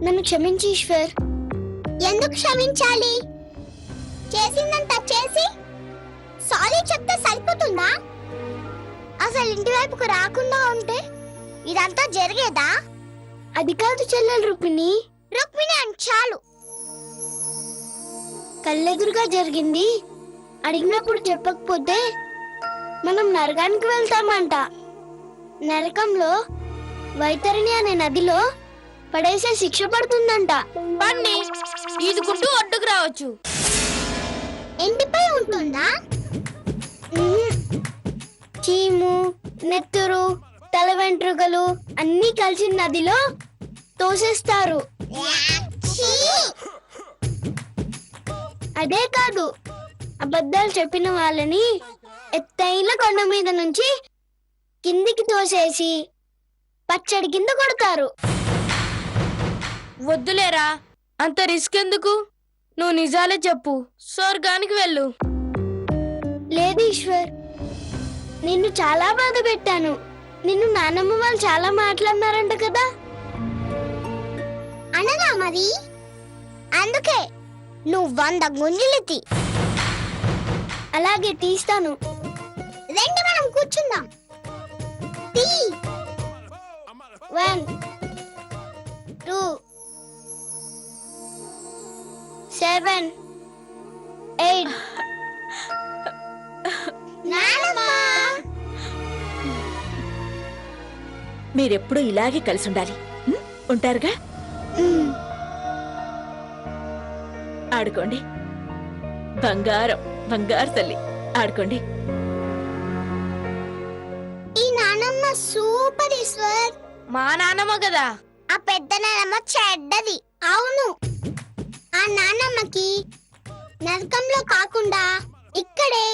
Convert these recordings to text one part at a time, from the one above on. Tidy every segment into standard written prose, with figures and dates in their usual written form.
నన్ను క్షమించి ఈశ్వర్. ఎందుకు క్షమించాలి? చేసిందంతా చేసి సారీ చెప్తే సరిపోతుందా? అసలు ఇంటి వైపుకు రాకుండా ఉంటే ఇదంతా జరిగేదా? అది కాదు చెల్లెలు రుక్మిణి. రుక్మిణి అని చాలు. కళ్ళెదురుగా జరిగింది అడిగినప్పుడు చెప్పకపోతే మనం నరకానికి వెళ్తామంట. నరకంలో వైతరిణి అనే నదిలో పడేసే శిక్ష పడుతుందంట. పన్ని ఈదుకుంటూ ఒడ్డుకు రావచ్చు. ఎండిపై ఉంటుందా? చీము, నెత్తురు, తల వెంట్రుకలు అన్నీ కలిసి నదిలో తోసేస్తారు. అదే కాదు, అబద్ధాలు చెప్పిన వాళ్ళని ఎత్తైన కొండ మీద నుంచి కిందికి తోసేసి పచ్చడి కింద కొడతారు. వద్దులేరా, అంత రిస్క్ ఎందుకు? నువ్వు నిజాలే చెప్పు, స్వర్గానికి వెళ్ళు. లేదు ఈశ్వర్, నిన్ను చాలా బాధ పెట్టాను. నిన్ను నానమ్మ వాళ్ళు చాలా మాట్లాడినారంట కదా. అనగా మరి అందుకే నువ్వు 100 గుంజులు తీ. అలాగే తీస్తాను. రండి మనం కూర్చుందాం. 1 2 7 8 మీరెప్పుడు ఇలాగే కలిసి ఉండాలి. ఉంటారుగా? ఆడుకోండి. బంగారం, బంగారు తల్లి, ఆడుకోండి. ఈ నానమ్మ సూపర్ ఈశ్వర్. మా నాన్నమ్మ కదా. ఆ పెద్ద నానమ్మ చెడ్డది. అవును, ఆ నానమ్మకి నరకంలో కాకుండా ఇక్కడే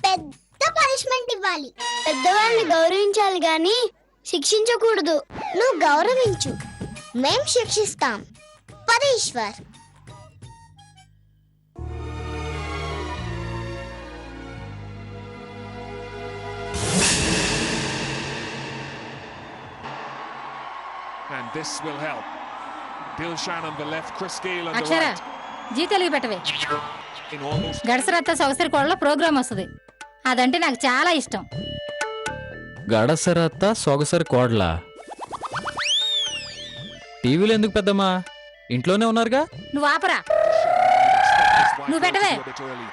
పెద్ద పనిష్మెంట్ ఇవ్వాలి. పెద్దవాళ్ళని గౌరవించాలి గాని శిక్షించకూడదు. నువ్వు గౌరవించు, మేం శిక్షిస్తాం. పరీశ్వర్. And this will help. Dilshan on the left, Chris Gayle on the అక్షర right. జీ తెలుగు పెట్టవే. In almost గడసరత్త సౌసరి కోడలో ప్రోగ్రామ్ వస్తుంది, అదంటే నాకు చాలా ఇష్టం. గడసరత్త సొగసరి కోడలా? టీవీలో ఎందుకు పెద్దమ్మా? ఇంట్లోనే ఉన్నారుగా. నువ్వు ఆపరా. నువ్వు పెట్టవే. a bit early.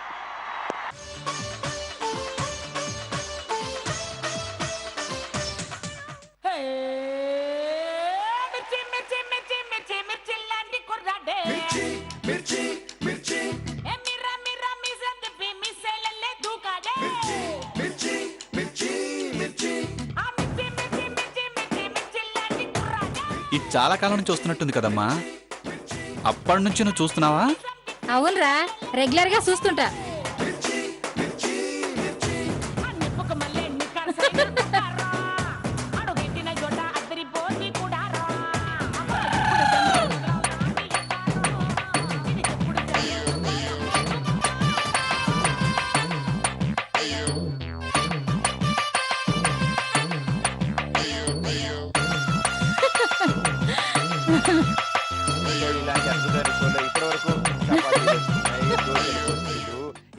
ఇది చాలా కాలం నుంచి చూస్తున్నట్టుంది కదమ్మా. అప్పటి నుంచి నువ్వు చూస్తున్నావా? అవునరా, రెగ్యులర్ గా చూస్తుంటా.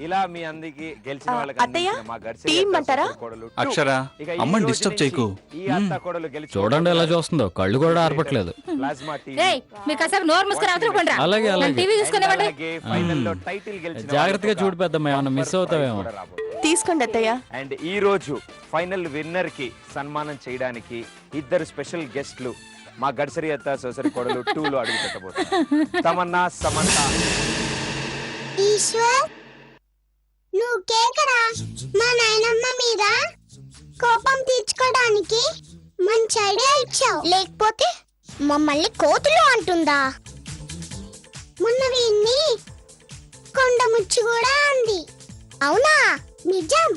ఇలా మీ అందరికి గెలిచిన వాళ్ళకి అక్షర, అమ్మని డిస్టర్బ్ చేయకు. చూడండి ఎలా చూస్తుందో, కళ్ళు కూడా ఆర్పట్లేదు. రేయ్, మీరు కాసేపు నోరు మూసుకొని అవతలకు పోండిరా. అలాగే అలాగే. టీవీ చూసుకునేవాడి. జాగ్రత్తగా చూడు పెద్దమ్మ, ఏమన్నా మిస్ అవుతావేమో. తీసుకోండి అత్తయ్య. అండ్ ఈ రోజు ఫైనల్ విన్నర్ కి సన్మానం చేయడానికి 2 స్పెషల్ గెస్ట్లు మా గడ్సరి అత్త సోసరి కోడలు 2 లో అడుగు పెట్టబోతున్నారు. తమన్నా, సమంత. ఈశ్వర్, నువ్వు కేకరా. మా నాయనమ్మ మీద కోపం తీర్చుకోవడానికి మంచి ఐడియా ఇచ్చావు. లేకపోతే మమ్మల్ని కోతులు అంటుందా? మొన్న వీన్ని కొండముచ్చు కూడా అంది. అవునా? నిజం?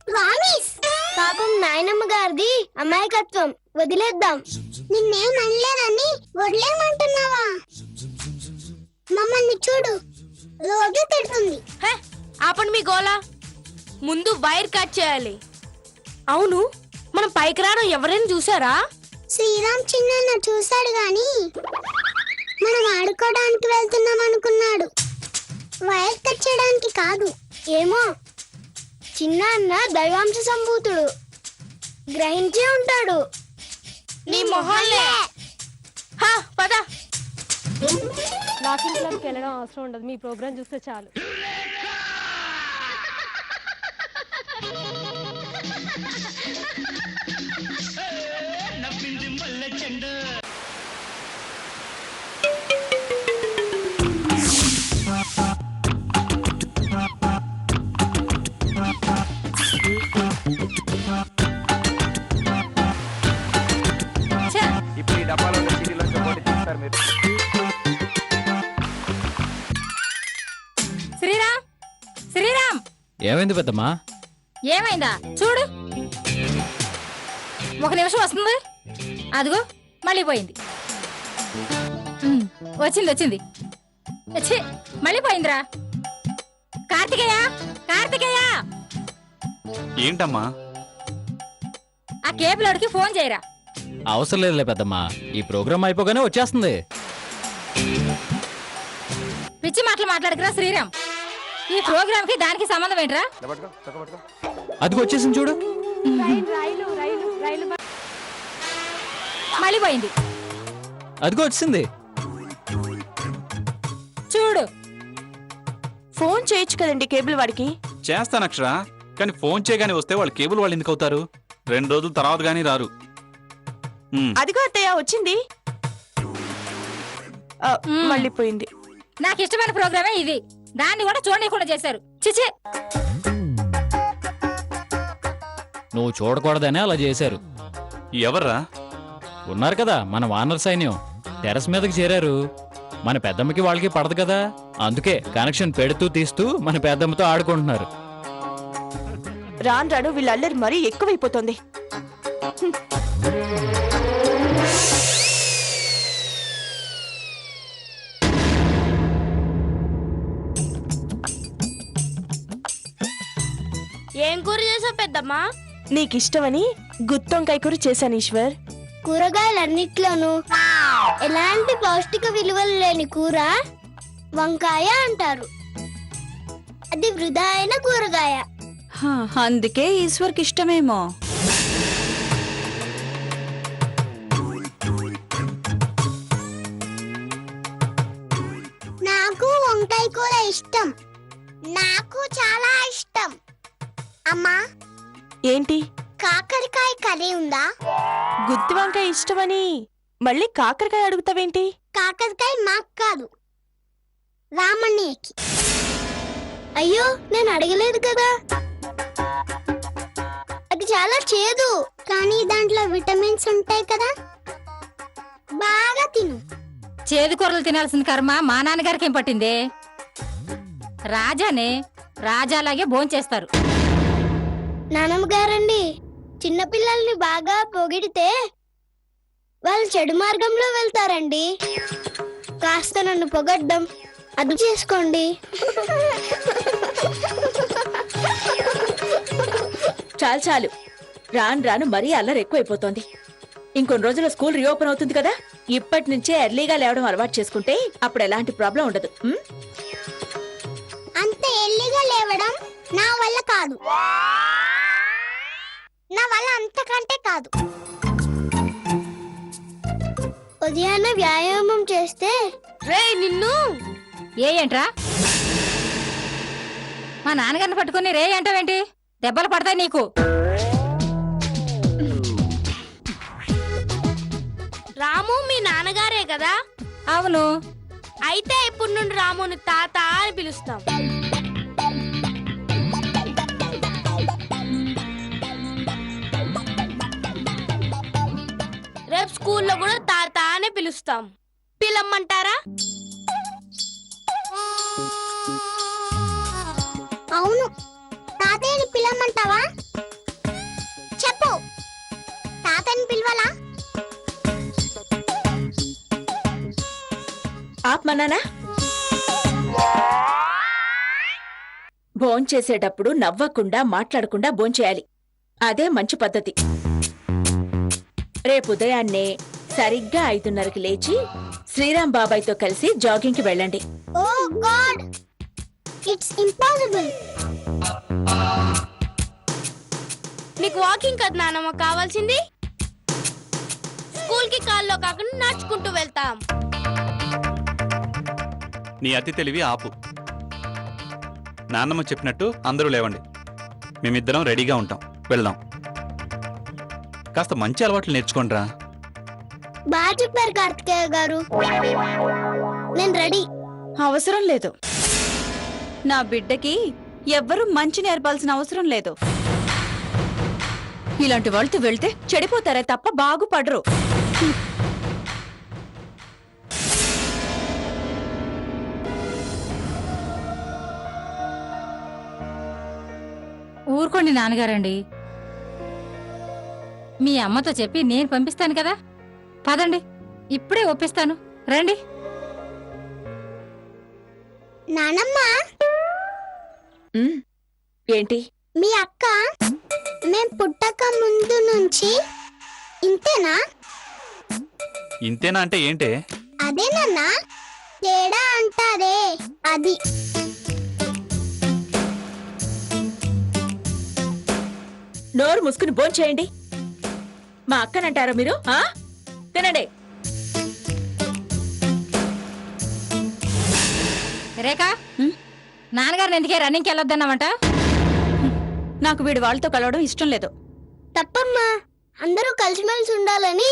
ప్రామిస్? పాపం నాయనమ్మ గారిది అమాయకత్వం, వదిలేద్దాం. నిన్నేం అనలేదని వదిలేమంటున్నావా? మమ్మల్ని చూడు, రోజు తిడుతుంది. ఆపండి మీ గోలా. ముందు వైర్ కట్ చేయాలి. అవును, మనం పైకి రావడం ఎవరైనా చూసారా? శ్రీరామ్ చిన్న చూశాడు గాని మనం ఆడుకోవడానికి వెళ్తున్నాం అనుకున్నాడు, వైర్ కట్ చేయడానికి కాదు. ఏమో చిన్న అన్న దైవాంశ సంభూతుడు, గ్రహించే ఉంటాడు. నీ మొహాలే. హా, పద. లాకింగ్ క్లబ్కి వెళ్ళడం అవసరం ఉండదు, మీ ప్రోగ్రామ్ చూస్తే చాలు. ఇప్పుడు ఈ డబ్బాలో ఉన్న చీటీలోంచి ఒకటి తీస్తారు మీరు. శ్రీరామ్, శ్రీరామ్, ఏమైంది పెద్దమ్మా? ఏమైందా చూడు. ఒక నిమిషం వస్తుంది, అదిగో మళ్ళీ పోయింది. వచ్చింది వచ్చింది, ఛీ, మళ్ళీ పోయిందిరా. కార్తికేయ, కార్తికేయ, ఏంటమ్మా? ఆ కేబుల్ అడిగి ఫోన్ చేయరా. అవసరం లేదులే పెద్దమ్మా, ఈ ప్రోగ్రామ్ అయిపోగానే వచ్చేస్తుంది. పిచ్చి మాటలు మాట్లాడకురా శ్రీరామ్. ఈ ప్రోగ్రామ్ కి దానికి సంబంధం ఏంట్రా? ఇలా పట్టుకో, చక్క పట్టుకో. అది వచ్చేసింది చూడు. రైలు మళ్ళీ పోయింది అదిగో వచ్చింది చూడు. ఫోన్ చేయొచ్చు కదండి కేబుల్ వాడికి. చేస్తాను అక్షర, కానీ ఫోన్ చేయగానే వస్తే వాళ్ళు కేబుల్ వాళ్ళు ఎందుకు అవుతారు? 2 రోజుల తర్వాత గానీ రారు. అదిగో అత్తయ్య వచ్చింది. మళ్ళీ పోయింది. నాకు ఇష్టమైన ప్రోగ్రామే ఇది, దాన్ని కూడా చూడకుండా చేశారు. చిచి, నువ్వు చూడకూడదనే అలా చేశారు. ఎవర్రా? ఉన్నారు కదా మన వానర్ సైన్యం, టెరస్ మీదకి చేరారు. మన పెద్దమ్మకి వాళ్ళకి పడదు కదా, అందుకే కనెక్షన్ పెడుతూ తీస్తూ మన పెద్దమ్మతో ఆడుకుంటున్నారు. రాను రాను వీళ్ళ అల్లరి మరీ ఎక్కువైపోతుంది. ఏం కూర చేసావు పెద్దమ్మా? నీకిష్టమని గుత్తొంకాయ కూర చేశాను ఈశ్వర్. కూరగాయలన్నిట్లోనూ ఎలాంటి పౌష్టిక విలువలు లేని కూర వంకాయ అంటారు. అది వృధా అయిన కూరగాయ. అందుకే ఈశ్వర్కి ఇష్టమేమో. నాకు వంకాయ కూర ఇష్టం, నాకు చాలా ఇష్టం. అమ్మా, ఏంటి? కాకరకాయ కర్రీ ఉందా? గుత్తి వంకాయ ఇష్టమని మళ్ళీ కాకరకాయ అడుగుతావేంటి? కాకరకాయ మాకు కాదు, రామన్నయ్యకి. అయ్యో, నేను అడగలేదు కదా. అది చాలా చేదు, కానీ దాంట్లో విటమిన్స్ ఉంటాయి కదా, బాగా తిను. చేదు కూరలు తినాల్సిన కర్మ మా నాన్నగారికి ఏం పట్టిందే? రాజానే రాజాలాగే భోంచేస్తారు. నానమ్మ గారండి, చిన్నపిల్లల్ని బాగా పొగిడితే వాళ్ళు చెడు మార్గంలో వెళ్తారండి. కాస్త నన్ను పొగడ్డం అది చేసుకోండి. చాలు చాలు, రాను రాను మరీ అల్లరి ఎక్కువైపోతోంది. ఇంకొన్ని రోజుల్లో స్కూల్ రీఓపెన్ అవుతుంది కదా, ఇప్పటి నుంచే ఎర్లీగా లేవడం అలవాటు చేసుకుంటే అప్పుడు ఎలాంటి ప్రాబ్లం ఉండదు. అంత ఎల్లిగా లేవడం నా వల్ల కాదు, నా వల్ల అంతకంటే కాదు. ఉదయాన్నే వ్యాయామం చేస్తే రే నిన్ను ఏంట్రా? మా నాన్నగారిని పట్టుకుని రే అంటావేంటి? దెబ్బలు పడతాయి నీకు. రాము మీ నాన్నగారే కదా? అవును. అయితే ఇప్పుడు నుండి రాముని తాత అని పిలుస్తాం. రేపు స్కూల్లో కూడా తాత అని పిలుస్తాం. పిలమ్మంటారా? అవును, తాతయ్యని పిలవమంటావా? చెప్పు, తాతయ్యని పిలవాలా? ఆప్మన్నానా? భోంచేసేటప్పుడు నవ్వకుండా మాట్లాడకుండా భోంచేయాలి, అదే మంచి పద్ధతి. రేపు ఉదయాన్నే సరిగ్గా 5:30కి లేచి శ్రీరామ్ బాబాయ్తో కలిసి జాగింగ్ కి వెళ్ళండి. ఓ గాడ్, ఇట్స్ ఇంపాసిబుల్. నీకు వాకింగ్ కదా నానమ్మ కావాల్సింది? స్కూల్ కి కాల్లో కాకుండా నడుచుకుంటూ వెళ్తాం. నీ అతి తెలివి ఆపు. నాన్నమ్మ చెప్పినట్టు అందరూ లేవండి. మేమిద్దరం రెడీగా ఉంటాం, వెళ్దాం. కాస్త మంచి అలవాట్లు నేర్చుకోండిరా. బాగా చెప్పారు కార్తికేయ గారు, నేను రెడీ. అవసరం లేదు. నా బిడ్డకి ఎవ్వరూ మంచి నేర్పాల్సిన అవసరం లేదు. ఇలాంటి వాళ్ళతో వెళ్తే చెడిపోతారే తప్ప బాగుపడరు. ఊరుకోండి నాన్నగారండి. మీ అమ్మతో చెప్పి నేను పంపిస్తాను కదా. పదండి, ఇప్పుడే ఒప్పిస్తాను. రండి. నానమ్మ, ఏంటి? మీ అక్క మేం పుట్టక ముందు నుంచి ఇంతేనా? ఇంతేనా అంటే ఏంటే? అదేనన్నా తేడా అంటారే అది. నోరు ముసుకుని భోంచేయండి. మా అక్కనంటారా మీరు? తినండి. రేఖ, నాన్నగారిని ఎందుకే రన్నింగ్కి వెళ్ళొద్దన్నామంట? నాకు వీడి వాళ్ళతో కలవడం ఇష్టం లేదు. తప్పమ్మా, అందరూ కలిసిమెలిసి ఉండాలని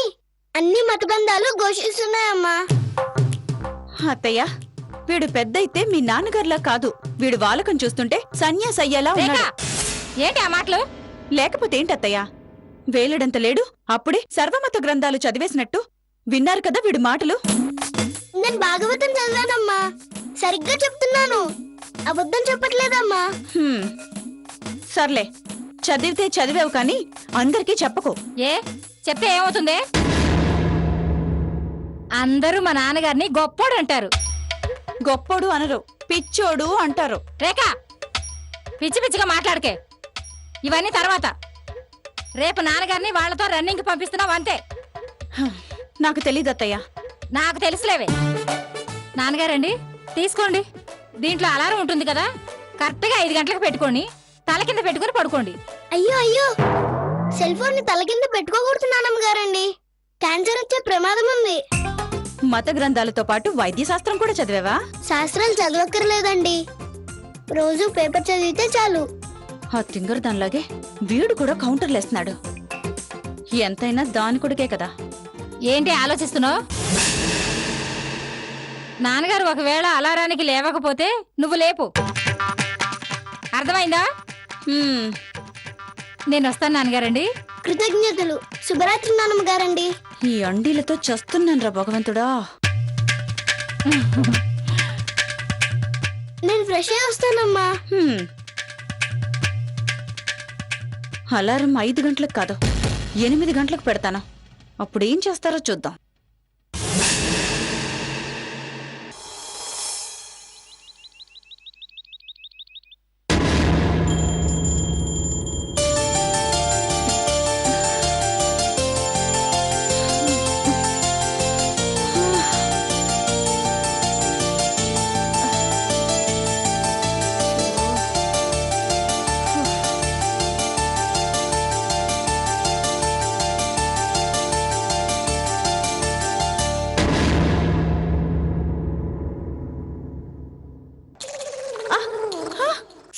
అన్ని మతబంధాలు ఘోషిస్తున్నాయమ్మా. అత్తయ్య, వీడు పెద్దయితే మీ నాన్నగారిలా కాదు. వీడు వాలకం చూస్తుంటే సన్యాసయ్యేలా రేఖ, ఉన్నాడు. ఏంటి ఆ మాటలు? లేకపోతే ఏంటత్తయ్య, వేలడంత లేడు, అప్పుడే సర్వమత గ్రంథాలు చదివేసినట్టు. విన్నారు కదా వీడి మాటలు. నేను భాగవతం చదివానమ్మా, సరిగ్గా చెప్తున్నాను, అబద్ధం చెప్పట్లేదమ్మా. సర్లే, చదివితే చదివావు కానీ అందరికీ చెప్పకు. ఏ చెప్తే ఏమవుతుంది? అందరూ మా నాన్నగారిని గొప్పోడు అంటారు. గొప్పోడు అనరు, పిచ్చోడు అంటారు. రేఖ, పిచ్చి పిచ్చిగా మాట్లాడకే. ఇవన్నీ తర్వాత. రేపు నాన్నగారిని వాళ్లతో రన్నింగ్ పంపిస్తున్నావు అంతే. నాకు తెలీదు అత్తయ్య. నాకు తెలుసులేవే. నాన్నగారండి, తీసుకోండి. దీంట్లో అలారం ఉంటుంది కదా, కరెక్ట్గా 5 గంటలకు పెట్టుకోండి. తల కింద పెట్టుకుని పడుకోండి. అయ్యో అయ్యో, సెల్ ఫోన్ ని తల కింద పెట్టుకోకూడదు నానమ్మ గారండి, క్యాన్సర్ వచ్చే ప్రమాదం ఉంది. మత గ్రంథాలతో పాటు వైద్య శాస్త్రం కూడా చదివావా? శాస్త్రాలు చదవక్కర్లేదండి, రోజు పేపర్ చదివితే చాలు. ఆ తింగరు దానిలాగే వీడు కూడా కౌంటర్లేస్తున్నాడు. ఎంతైనా దాని కొడుకే కదా. ఏంటి ఆలోచిస్తున్నావు? నాన్నగారు ఒకవేళ అలారానికి లేవకపోతే నువ్వు లేపు. అర్థమైందా? నేను వస్తాను నాన్నగారండి. కృతజ్ఞతలు. శుభరాత్రి నానమ్మ గారండి. ఈ అండీలతో చస్తున్నాను రా భగవంతుడా. నేను ఫ్రెష్ అయ్యి వస్తానమ్మా. అలారం 5 గంటలకు కాదు, 8 గంటలకు పెడతాను. అప్పుడు ఏం చేస్తారో చూద్దాం.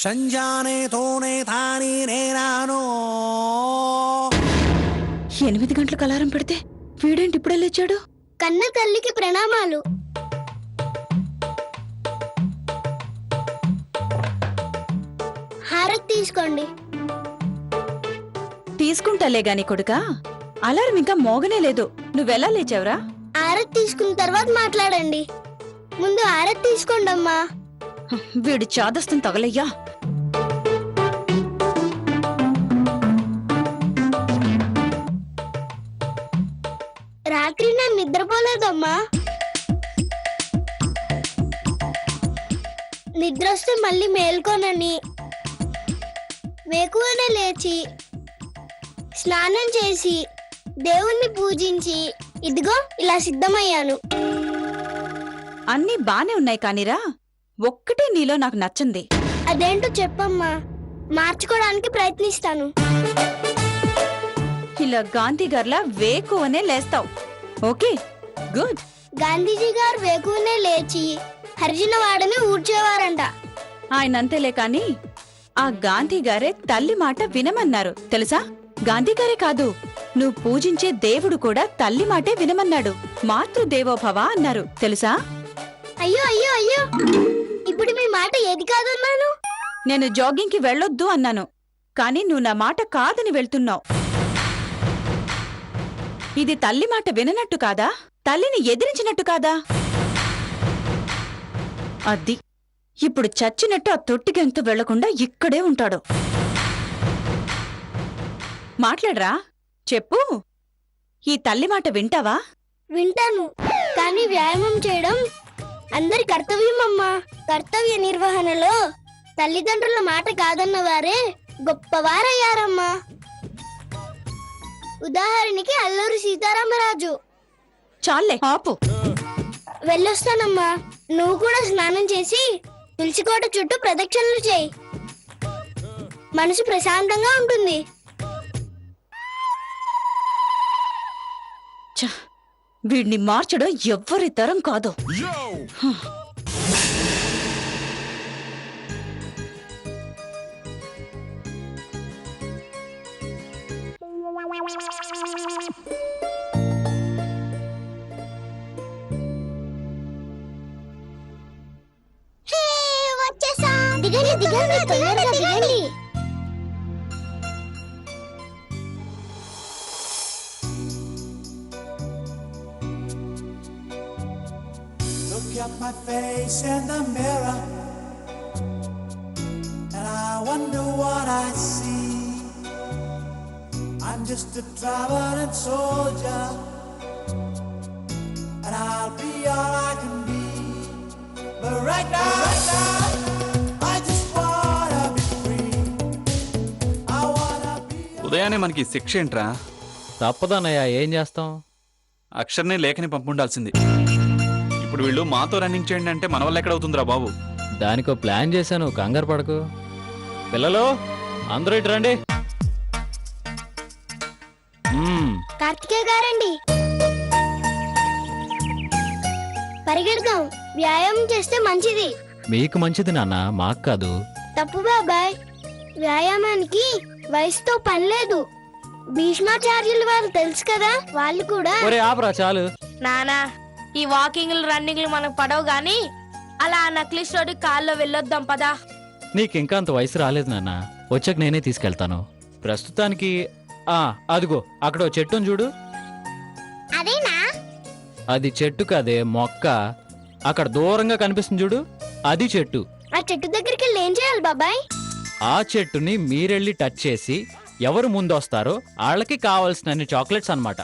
సంజానే తోనే తాని నేనానో. 8 గంటలకు అలారం పెడితే వీడేంటి ఇప్పుడే లేచాడు? కన్న తల్లికి ప్రణామాలు. హారతి తీసుకోండి. తీసుకుంటాలే గాని కొడుకా, అలారం ఇంకా మోగనే లేదు. నువ్వెలా లేచావురా? హారతి తీసుకున్న తర్వాత మాట్లాడండి. ముందు హారతి తీసుకోండి అమ్మా. వీడు చాదస్తం తగలయ్యా. రాత్రి నేను నిద్రపోలేదమ్మా. నిద్ర వస్తే మళ్ళీ మేల్కోనని వేకువనే లేచి స్నానం చేసి దేవుణ్ణి పూజించి ఇదిగో ఇలా సిద్ధమయ్యాను. అన్నీ బానే ఉన్నాయి కానీరా ఒక్కటే నీలో నాకు నచ్చింది. అదేంటో చెప్పమ్మా, మార్చుకోవడానికి ప్రయత్నిస్తాను. ఇలా గాంధీ గార్లా వేకువనే లేస్తావు. Okay, good. గాంధీజీ గారు వేకువనే లేచి హరిజన వాడని ఊడ్చేవారంట. ఆయనంతేలే కాని ఆ గాంధీ గారే తల్లి మాట వినమన్నారు తెలుసా? గాంధీ గారే కాదు, నువ్వు పూజించే దేవుడు కూడా తల్లి మాటే వినమన్నాడు. మాతృదేవోభవ అన్నారు తెలుసా? అయ్యో అయ్యో అయ్యో, ఇప్పుడు మీ మాట ఏది కాదన్నాను? నేను జాగింగ్కి వెళ్ళొద్దు అన్నాను, కాని నువ్వు నా మాట కాదని వెళ్తున్నావు. ఇది తల్లి మాట విననట్టు కాదా? తల్లిని ఎదిరించినట్టు కాదా? అది ఇప్పుడు చచ్చినట్టు ఆ తొట్టిగెంతు వెళ్లకుండా ఇక్కడే ఉంటాడు. మాట్లాడరా, చెప్పు. ఈ తల్లి మాట వింటావా? వింటాను, కానీ వ్యాయామం చేయడం అందరి కర్తవ్యం అమ్మా. కర్తవ్య నిర్వహణలో తల్లిదండ్రుల మాట కాదన్న వారే గొప్పవారయ్యారమ్మా. ఉదాహరణకి అల్లూరి సీతారామరాజు. చాలే ఆపు. వెళ్ళొస్తానమ్మా. నువ్వు కూడా స్నానం చేసి తులసికోట చుట్టూ ప్రదక్షిణలు చేయి. మనసు ప్రశాంతంగా ఉంటుంది. ఛ, వీడిని మార్చడం ఎవ్వరి తరం కాదు. దిగండి దిగండి, తొందరగా దిగండి. Look at my face in the mirror, and I wonder what I see. I'm just a traveling soldier, and I'll be all I can be. But right now, I just wanna be free. I wanna be. ఉదయాన్నే మనకి ఈ శిక్ష ఏంట్రా? తప్పదన్నయ్య, ఏం చేస్తాం? అక్షర్నే లేఖని పంపుండాల్సింది. ఇప్పుడు వీళ్ళు మాతో రన్నింగ్ చేయండి అంటే మన వల్ల ఎక్కడవుతుందిరా బాబు? దానికో ప్లాన్ చేశాను, కంగారు పడకు. పిల్లలు అందరూ ఇటు రండి. కార్తికేయ గారండి, పరిగెడదాం. వ్యాయామం చేస్తే మంచిది. మీకు మంచిది నాన్న, మాకు కాదు. తప్పు బాబాయ్, వ్యాయామానికి వయసుతో పని లేదు. భీష్మాచార్యులు వారు తెలుసు కదా, వాళ్ళు కూడా. ఒరే ఆపరా చాలు. నానా, ఈ వాకింగ్లు రన్నింగ్లు మనకు పడవు గాని అలా నక్లీస్ రోడ్డు కాల్లో వెళ్ళొద్దాం పదా. నీకింకా అంత వయసు రాలేదు నాన్న, వచ్చాక నేనే తీసుకెళ్తాను. ప్రస్తుతానికి అదిగో అక్కడ ఓ చెట్టును చూడు. అదేనా? అది చెట్టు కాదే, మొక్క. అక్కడ దూరంగా కనిపిస్తుంది చూడు, అది చెట్టు. ఆ చెట్టు దగ్గరికి వెళ్ళి ఏం చేయాలి బాబాయ్? ఆ చెట్టుని మీరెళ్ళి టచ్ చేసి ఎవరు ముందొస్తారో వాళ్ళకి కావాల్సిన చాక్లెట్స్ అన్నమాట.